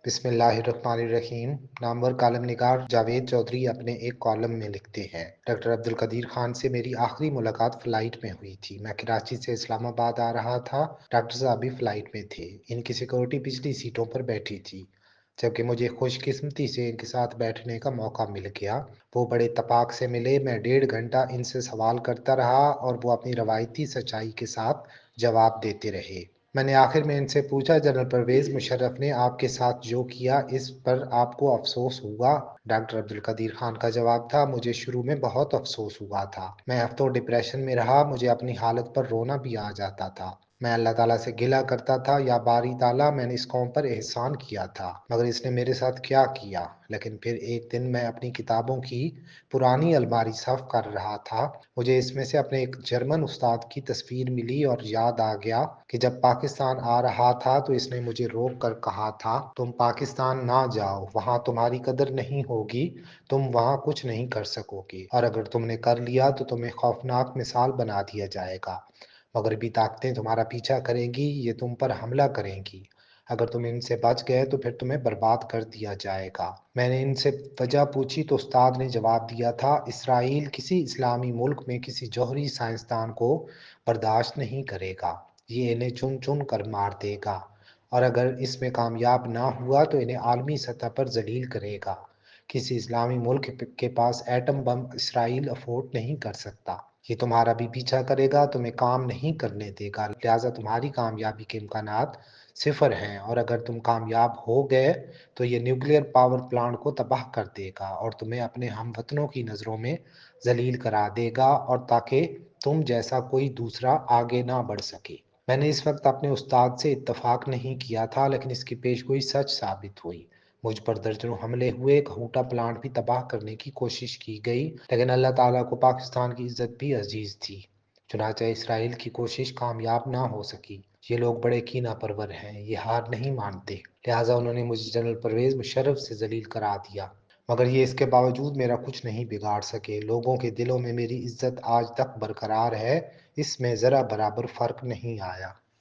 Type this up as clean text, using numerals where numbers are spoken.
بسم اللہ الرحمن الرحیم۔ نامور کالم نگار جاوید چودھری اپنے ایک کالم میں لکھتے ہیں، ڈاکٹر عبدالقدیر خان سے میری آخری ملاقات فلائٹ میں ہوئی تھی۔ میں کراچی سے اسلام آباد آ رہا تھا، ڈاکٹر صاحب بھی فلائٹ میں تھے۔ ان کی سیکورٹی پچھلی سیٹوں پر بیٹھی تھی، جبکہ مجھے خوش قسمتی سے ان کے ساتھ بیٹھنے کا موقع مل گیا۔ وہ بڑے اتفاق سے ملے۔ میں 1.5 گھنٹہ ان سے سوال کرتا رہا اور وہ اپنی روایتی سچائی کے ساتھ جواب دیتے رہے۔ میں نے آخر میں ان سے پوچھا، جنرل پرویز مشرف نے آپ کے ساتھ جو کیا اس پر آپ کو افسوس ہوا؟ ڈاکٹر عبدالقدیر خان کا جواب تھا، مجھے شروع میں بہت افسوس ہوا تھا۔ میں ہفتوں ڈپریشن میں رہا، مجھے اپنی حالت پر رونا بھی آ جاتا تھا۔ میں اللہ تعالیٰ سے گلہ کرتا تھا، یا باری تعالیٰ، میں نے اس قوم پر احسان کیا تھا، مگر اس نے میرے ساتھ کیا کیا؟ لیکن پھر ایک دن میں اپنی کتابوں کی پرانی الماری صاف کر رہا تھا، مجھے اس میں سے اپنے ایک جرمن استاد کی تصویر ملی اور یاد آ گیا کہ جب پاکستان آ رہا تھا تو اس نے مجھے روک کر کہا تھا، تم پاکستان نہ جاؤ، وہاں تمہاری قدر نہیں ہوگی، تم وہاں کچھ نہیں کر سکو گے، اور اگر تم نے کر لیا تو تمہیں خوفناک مثال بنا دیا جائے گا۔ مغربی طاقتیں تمہارا پیچھا کریں گی، یہ تم پر حملہ کریں گی، اگر تم ان سے بچ گئے تو پھر تمہیں برباد کر دیا جائے گا۔ میں نے ان سے وجہ پوچھی تو استاد نے جواب دیا تھا، اسرائیل کسی اسلامی ملک میں کسی جوہری سائنسدان کو برداشت نہیں کرے گا، یہ انہیں چن چن کر مار دے گا، اور اگر اس میں کامیاب نہ ہوا تو انہیں عالمی سطح پر ذلیل کرے گا۔ کسی اسلامی ملک کے پاس ایٹم بم اسرائیل افورڈ نہیں کر سکتا۔ یہ تمہارا بھی پیچھا کرے گا، تمہیں کام نہیں کرنے دے گا، لہٰذا تمہاری کامیابی کے امکانات صفر ہیں، اور اگر تم کامیاب ہو گئے تو یہ نیوکلیر پاور پلانٹ کو تباہ کر دے گا اور تمہیں اپنے ہم وطنوں کی نظروں میں ذلیل کرا دے گا، اور تاکہ تم جیسا کوئی دوسرا آگے نہ بڑھ سکے۔ میں نے اس وقت اپنے استاد سے اتفاق نہیں کیا تھا، لیکن اس کی پیشگوئی سچ ثابت ہوئی۔ مجھ پر درجنوں حملے ہوئے، گھوٹا پلانٹ بھی تباہ کرنے کی کوشش کی گئی، لیکن اللہ تعالیٰ کو پاکستان کی عزت بھی عزیز تھی، چنانچہ اسرائیل کی کوشش کامیاب نہ ہو سکی۔ یہ لوگ بڑے کینہ پرور ہیں، یہ ہار نہیں مانتے، لہٰذا انہوں نے مجھے جنرل پرویز مشرف سے ذلیل کرا دیا، مگر یہ اس کے باوجود میرا کچھ نہیں بگاڑ سکے۔ لوگوں کے دلوں میں میری عزت آج تک برقرار ہے، اس میں ذرا برابر فرق نہیں آیا۔